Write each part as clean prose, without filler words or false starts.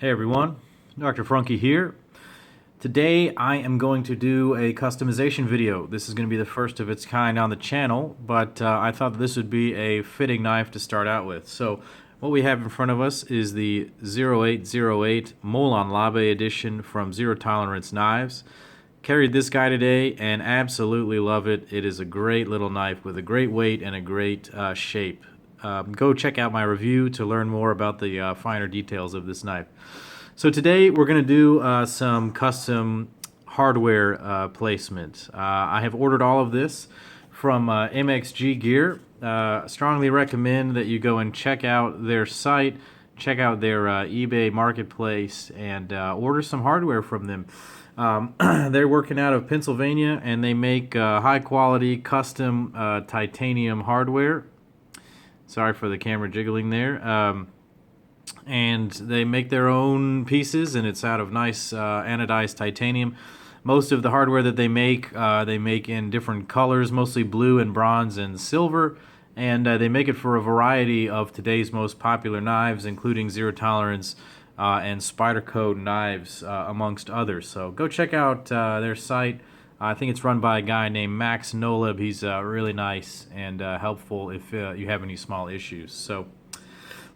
Hey everyone, Dr. Frunkey here. Today I am going to do a customization video. This is going to be the first of its kind on the channel, but I thought this would be a fitting knife to start out with. So what we have in front of us is the 0808 Molon Labe edition from Zero Tolerance Knives. Carried this guy today and absolutely love it. It is a great little knife with a great weight and a great shape. Go check out my review to learn more about the finer details of this knife. So today we're going to do some custom hardware placement. I have ordered all of this from MXG Gear. Strongly recommend that you go and check out their site, check out their eBay marketplace, and order some hardware from them. They're working out of Pennsylvania, and they make high quality custom titanium hardware. Sorry for the camera jiggling there. And they make their own pieces, and it's out of nice anodized titanium. Most of the hardware that they make in different colors, mostly blue and bronze and silver, and they make it for a variety of today's most popular knives, including zero tolerance and Spyderco knives, amongst others. So go check out their site. I think it's run by a guy named Molon Labe. He's really nice and helpful if you have any small issues. So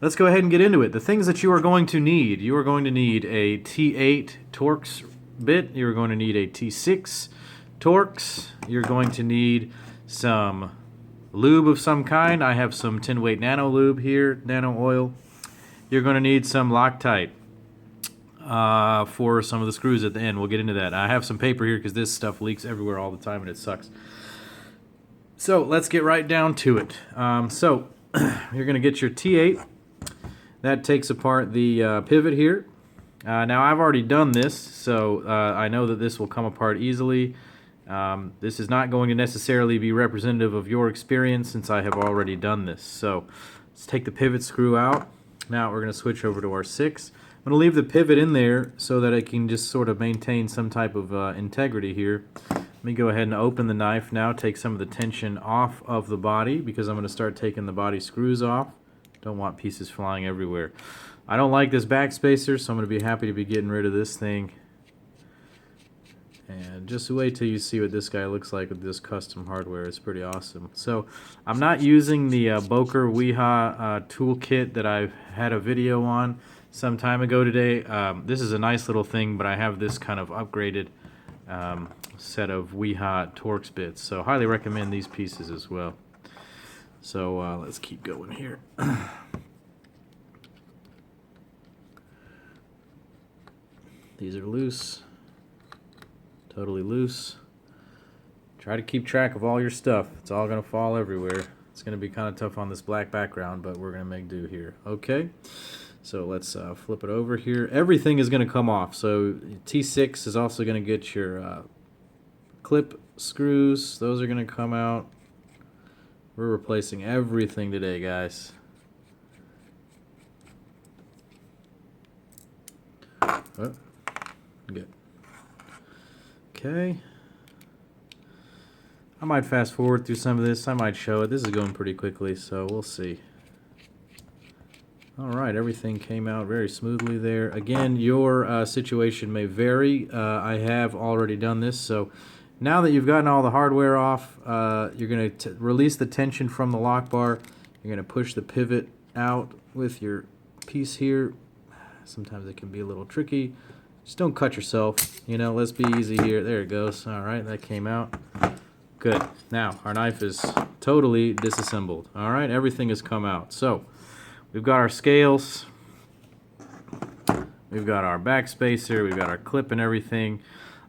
let's go ahead and get into it. The things that you are going to need a T8 Torx bit. You're going to need a T6 Torx. You're going to need some lube of some kind. I have some 10-weight nano lube here, nano oil. You're going to need some Loctite for some of the screws at the end. We'll get into that. I have some paper here because this stuff leaks everywhere all the time and it sucks. So let's get right down to it. So you're going to get your T8. That takes apart the pivot here. Now I've already done this, so I know that this will come apart easily. This is not going to necessarily be representative of your experience since I have already done this. So let's take the pivot screw out. Now we're going to switch over to our 6. I'm going to leave the pivot in there so that it can just sort of maintain some type of integrity here. Let me go ahead and open the knife now, take some of the tension off of the body because I'm going to start taking the body screws off. Don't want pieces flying everywhere. I don't like this back spacer, so I'm going to be happy to be getting rid of this thing. And just wait till you see what this guy looks like with this custom hardware. It's pretty awesome. So I'm not using the Boker Weha toolkit that I've had a video on some time ago today. This is a nice little thing, but I have this kind of upgraded set of Weha Torx bits. So highly recommend these pieces as well. So let's keep going here. These are loose. Totally loose. Try to keep track of all your stuff. It's all going to fall everywhere. It's going to be kind of tough on this black background, but we're going to make do here. Okay, so let's flip it over here. Everything is going to come off. So T6 is also going to get your clip screws. Those are going to come out. We're replacing everything today, guys. Oh, good. Okay. I might fast forward through some of this. I might show it. This is going pretty quickly, so we'll see. Alright, everything came out very smoothly there. Again, your situation may vary. I have already done this, so now that you've gotten all the hardware off, you're going to release the tension from the lock bar. You're going to push the pivot out with your piece here. Sometimes it can be a little tricky. Just don't cut yourself. You know, let's be easy here. There it goes. All right, that came out. Good. Now, our knife is totally disassembled. All right, everything has come out. So, we've got our scales. We've got our back spacer. We've got our clip and everything.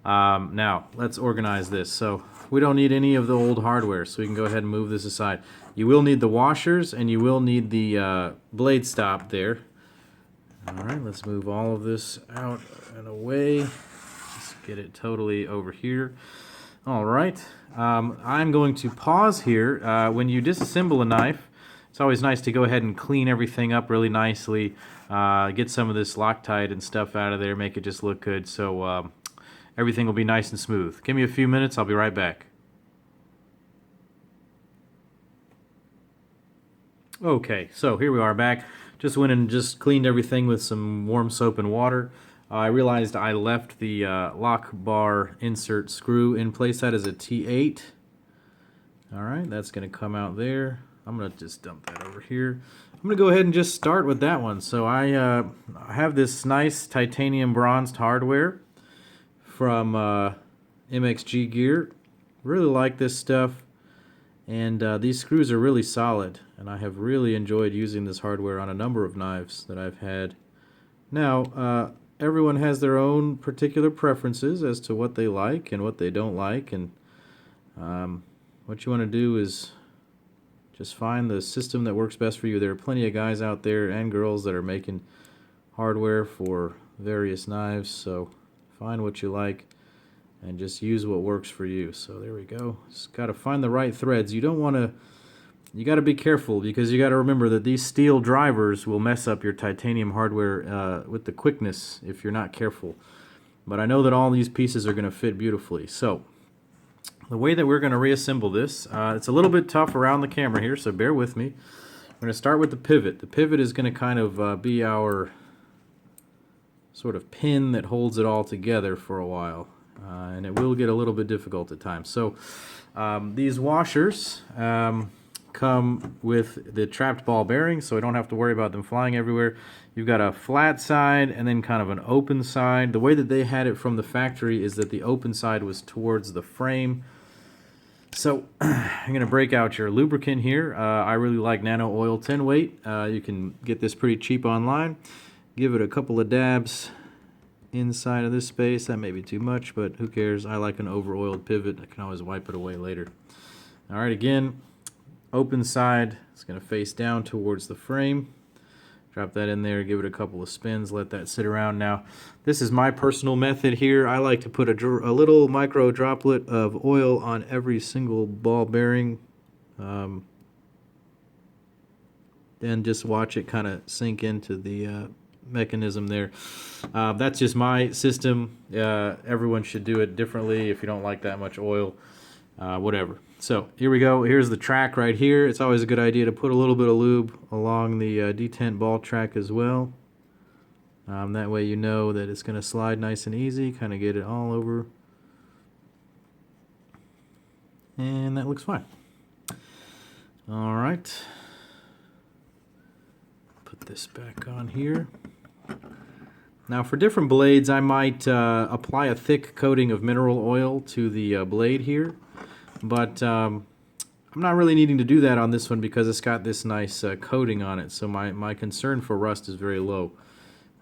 Now, let's organize this. So, we don't need any of the old hardware, so we can go ahead and move this aside. You will need the washers, and you will need the blade stop there. Alright, let's move all of this out and away. Let's get it totally over here. Alright, I'm going to pause here. When you disassemble a knife, it's always nice to go ahead and clean everything up really nicely. Get some of this Loctite and stuff out of there, make it just look good. So everything will be nice and smooth. Give me a few minutes, I'll be right back. Okay, so here we are back. Just went and just cleaned everything with some warm soap and water. I realized I left the lock bar insert screw in place. That is a T8. Alright, that's going to come out there. I'm going to just dump that over here. I'm going to go ahead and just start with that one. So I have this nice titanium bronzed hardware from MXG Gear. Really like this stuff. And these screws are really solid. And I have really enjoyed using this hardware on a number of knives that I've had. Now, everyone has their own particular preferences as to what they like and what they don't like. And what you want to do is just find the system that works best for you. There are plenty of guys out there and girls that are making hardware for various knives, so find what you like and just use what works for you. So there we go. Just got to find the right threads. You don't want to, you got to be careful, because you got to remember that these steel drivers will mess up your titanium hardware with the quickness if you're not careful. But I know that all these pieces are going to fit beautifully. So the way that we're going to reassemble this, it's a little bit tough around the camera here, so bear with me. We're going to start with the pivot. The pivot is going to kind of be our sort of pin that holds it all together for a while, and it will get a little bit difficult at times. So these washers come with the trapped ball bearings, so I don't have to worry about them flying everywhere. You've got a flat side and then kind of an open side. The way that they had it from the factory is that the open side was towards the frame. So I'm going to break out your lubricant here. I really like Nano Oil 10 weight. You can get this pretty cheap online. Give it a couple of dabs inside of this space. That may be too much, but who cares? I like an over-oiled pivot. I can always wipe it away later. All right, again, open side. It's going to face down towards the frame. Drop that in there, give it a couple of spins, let that sit around. Now, this is my personal method here. I like to put a little micro droplet of oil on every single ball bearing. Then just watch it kind of sink into the mechanism there. That's just my system. Everyone should do it differently if you don't like that much oil. Whatever. So here we go. Here's the track right here. It's always a good idea to put a little bit of lube along the detent ball track as well. That way you know that it's going to slide nice and easy. Kind of get it all over. And that looks fine. All right. Put this back on here. Now for different blades, I might apply a thick coating of mineral oil to the blade here. But I'm not really needing to do that on this one because it's got this nice coating on it. So my concern for rust is very low,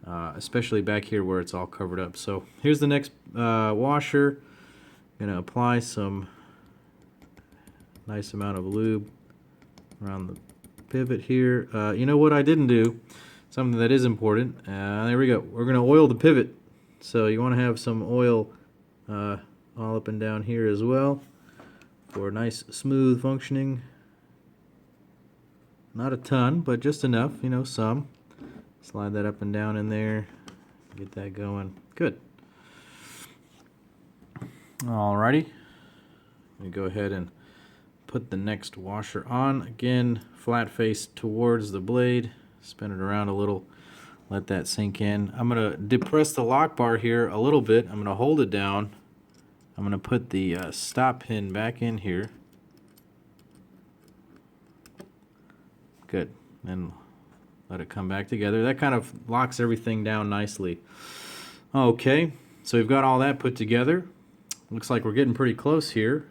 especially back here where it's all covered up. So here's the next washer. I'm going to apply some nice amount of lube around the pivot here. You know what I didn't do? Something that is important. There we go. We're going to oil the pivot. So you want to have some oil all up and down here as well, for nice smooth functioning. Not a ton, but just enough, you know, some. Slide that up and down in there, get that going. Good. Alrighty, we go ahead and put the next washer on. Again, flat face towards the blade. Spin it around a little, let that sink in. I'm gonna depress the lock bar here a little bit. I'm gonna hold it down. I'm going to put the stop pin back in here. Good. And let it come back together. That kind of locks everything down nicely. Okay, so we've got all that put together. Looks like we're getting pretty close here.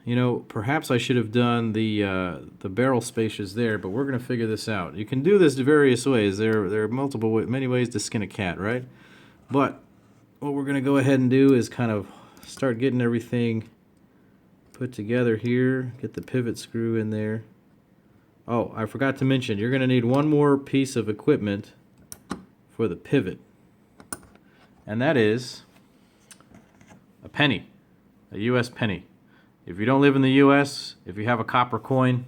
You know, perhaps I should have done the barrel spaces there, but we're going to figure this out. You can do this various ways. There are many ways to skin a cat, right? But what we're going to go ahead and do is kind of start getting everything put together here. Get the pivot screw in there. Oh, I forgot to mention, you're going to need one more piece of equipment for the pivot. And that is a penny, a US penny. If you don't live in the US, if you have a copper coin,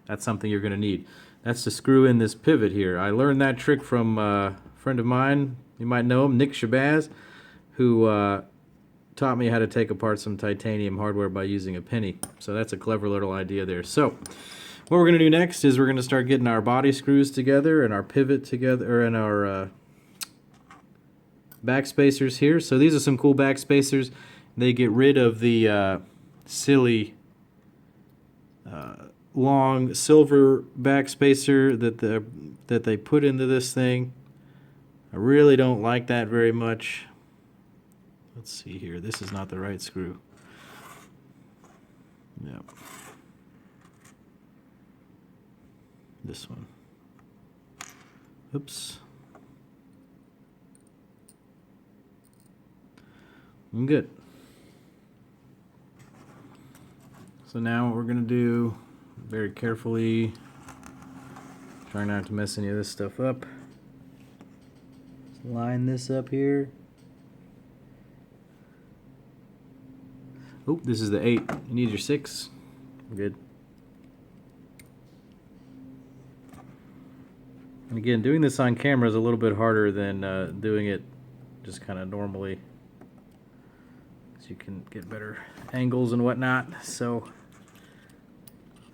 that's something you're going to need. That's to screw in this pivot here. I learned that trick from a friend of mine. You might know him, Nick Shabazz, who taught me how to take apart some titanium hardware by using a penny. So that's a clever little idea there. So What we're going to do next is we're going to start getting our body screws together and our pivot together and our back spacers here. So these are some cool back spacers. They get rid of the silly long silver back spacer that they put into this thing. I really don't like that very much. Let's see here. This is not the right screw. Yep. This one. Oops. I'm good. So now what we're going to do, very carefully, try not to mess any of this stuff up. Just line this up here. Oh, this is the 8. You need your 6. Good. And again, doing this on camera is a little bit harder than doing it just kind of normally, so you can get better angles and whatnot. So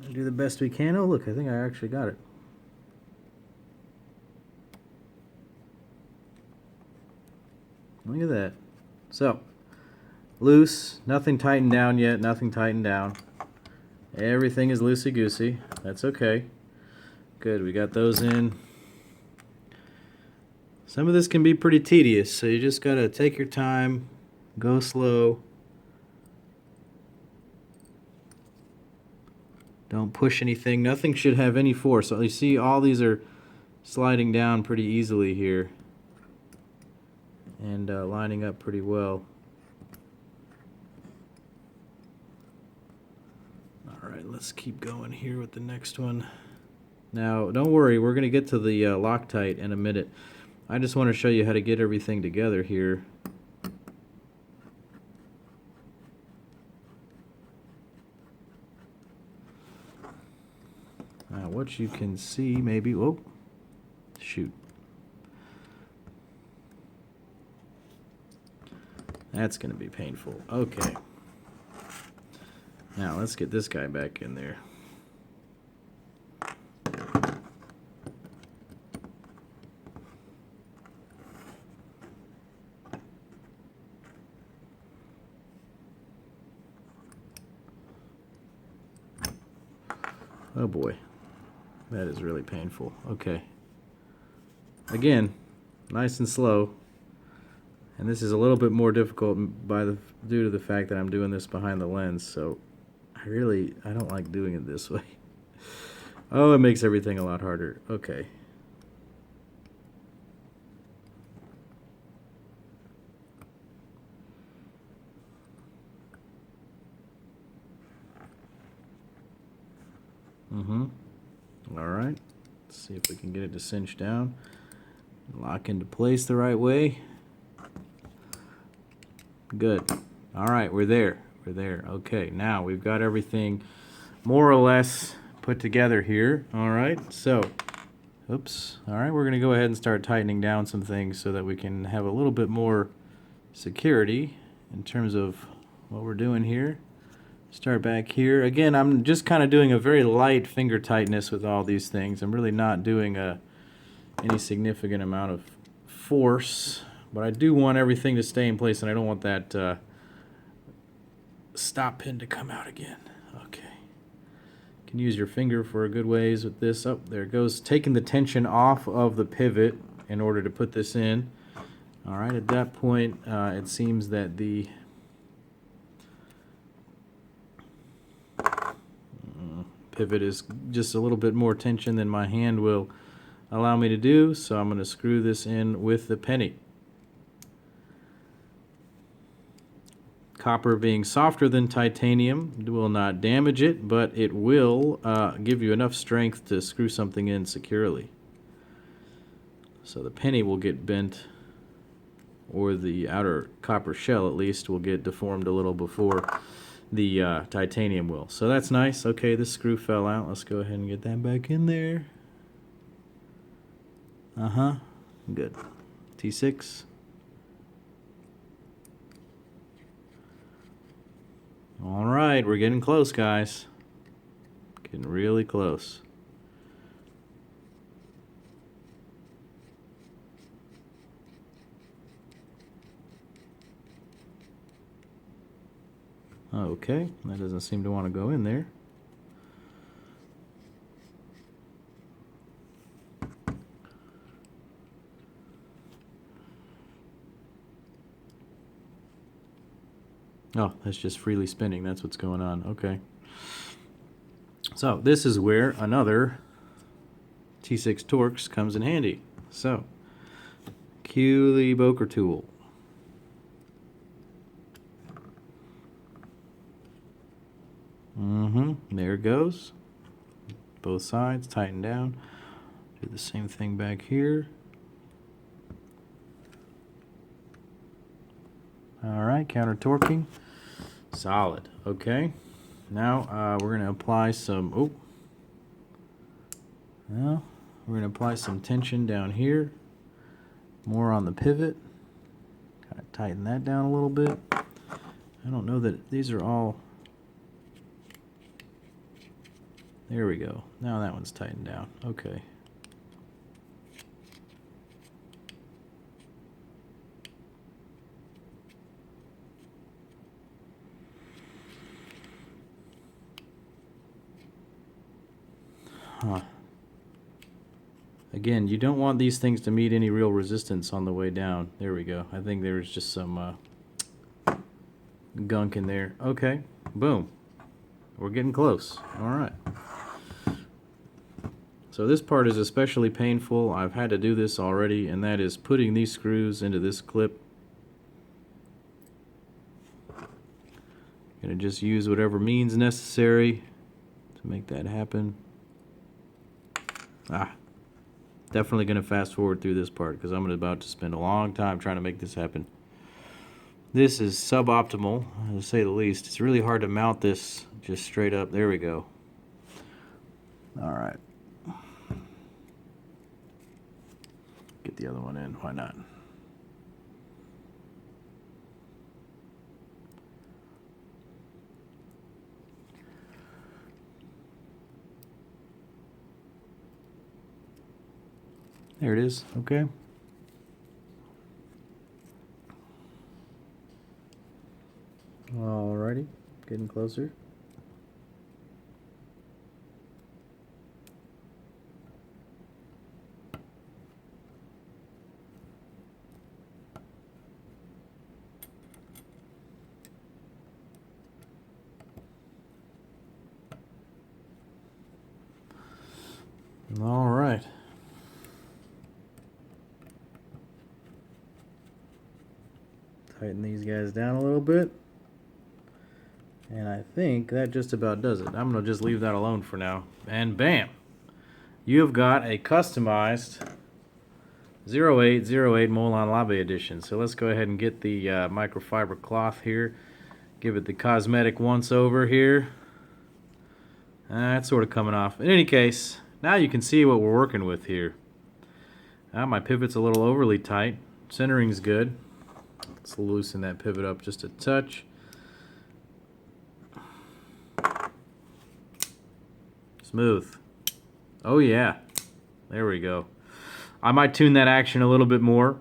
we'll do the best we can. Oh, look, I think I actually got it. Look at that. So, loose, nothing tightened down yet, nothing tightened down. Everything is loosey-goosey. That's okay. Good, we got those in. Some of this can be pretty tedious, so you just gotta take your time, go slow. Don't push anything. Nothing should have any force. So you see all these are sliding down pretty easily here and lining up pretty well. Alright, let's keep going here with the next one. Now, don't worry, we're going to get to the Loctite in a minute. I just want to show you how to get everything together here. Now, what you can see, maybe, oh, shoot. That's going to be painful. Okay. Now, let's get this guy back in there. Oh boy, that is really painful. Okay. Again, nice and slow. And this is a little bit more difficult due to the fact that I'm doing this behind the lens, so I don't like doing it this way. Oh, it makes everything a lot harder. Okay. Alright. Let's see if we can get it to cinch down. Lock into place the right way. Good. Alright, we're there. We're there. Okay, now we've got everything more or less put together here. Alright, so, oops. Alright, we're going to go ahead and start tightening down some things so that we can have a little bit more security in terms of what we're doing here. Start back here. Again, I'm just kind of doing a very light finger tightness with all these things. I'm really not doing any significant amount of force, but I do want everything to stay in place, and I don't want that stop pin to come out again. Okay. You can use your finger for a good ways with this. Oh, there it goes. Taking the tension off of the pivot in order to put this in. All right, at that point, it seems that the pivot is just a little bit more tension than my hand will allow me to do, so I'm going to screw this in with the penny. Copper being softer than titanium will not damage it, but it will give you enough strength to screw something in securely. So the penny will get bent, or the outer copper shell at least will get deformed a little before the titanium will. So that's nice. Okay, this screw fell out. Let's go ahead and get that back in there. Good. T6. Alright, we're getting close, guys. Getting really close. Okay, that doesn't seem to want to go in there. Oh, that's just freely spinning. That's what's going on. Okay. So this is where another T6 Torx comes in handy. So, cue the Boker tool. There it goes. Both sides, tighten down. Do the same thing back here. Alright, counter torquing. Solid. Okay. Now we're going to apply some, now we're going to apply some tension down here. More on the pivot. Kind of tighten that down a little bit. I don't know that these are all. There we go. Now that one's tightened down. Okay. Huh. Again, you don't want these things to meet any real resistance on the way down. There we go. I think there's just some gunk in there. Okay. Boom. We're getting close. All right. So this part is especially painful. I've had to do this already, and that is putting these screws into this clip. Gonna just use whatever means necessary to make that happen. Definitely gonna fast forward through this part because I'm about to spend a long time trying to make this happen. This is suboptimal, to say the least. It's really hard to mount this just straight up. There we go. All right. Get the other one in. Why not? There it is. Okay. Alrighty. Getting closer. All right. Tighten these guys down a little bit. And I think that just about does it. I'm going to just leave that alone for now. And bam! You have got a customized 0808 Molon Labe edition. So let's go ahead and get the microfiber cloth here. Give it the cosmetic once over here. That's sort of coming off. In any case, now you can see what we're working with here. My pivot's a little overly tight. Centering's good. Let's loosen that pivot up just a touch. Smooth. Oh yeah. There we go. I might tune that action a little bit more.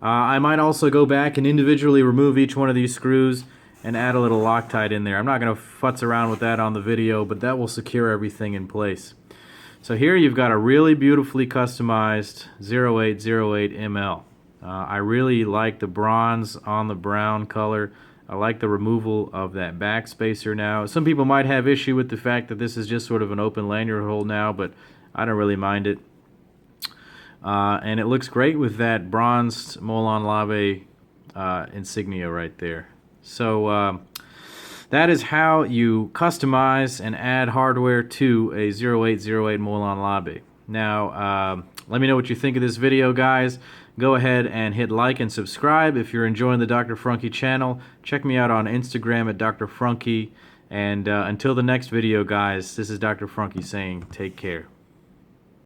I might also go back and individually remove each one of these screws and add a little Loctite in there. I'm not going to futz around with that on the video, but that will secure everything in place. So here you've got a really beautifully customized 0808 ML. I really like the bronze on the brown color. I like the removal of that back spacer now. Some people might have issue with the fact that this is just sort of an open lanyard hole now, but I don't really mind it. And it looks great with that bronzed Molon Labe insignia right there. So that is how you customize and add hardware to a 0808 Molon Labe. Now, let me know what you think of this video, guys. Go ahead and hit like and subscribe if you're enjoying the Dr. Frunkey channel. Check me out on Instagram at Dr. Frunkey. And until the next video, guys, this is Dr. Frunkey saying take care.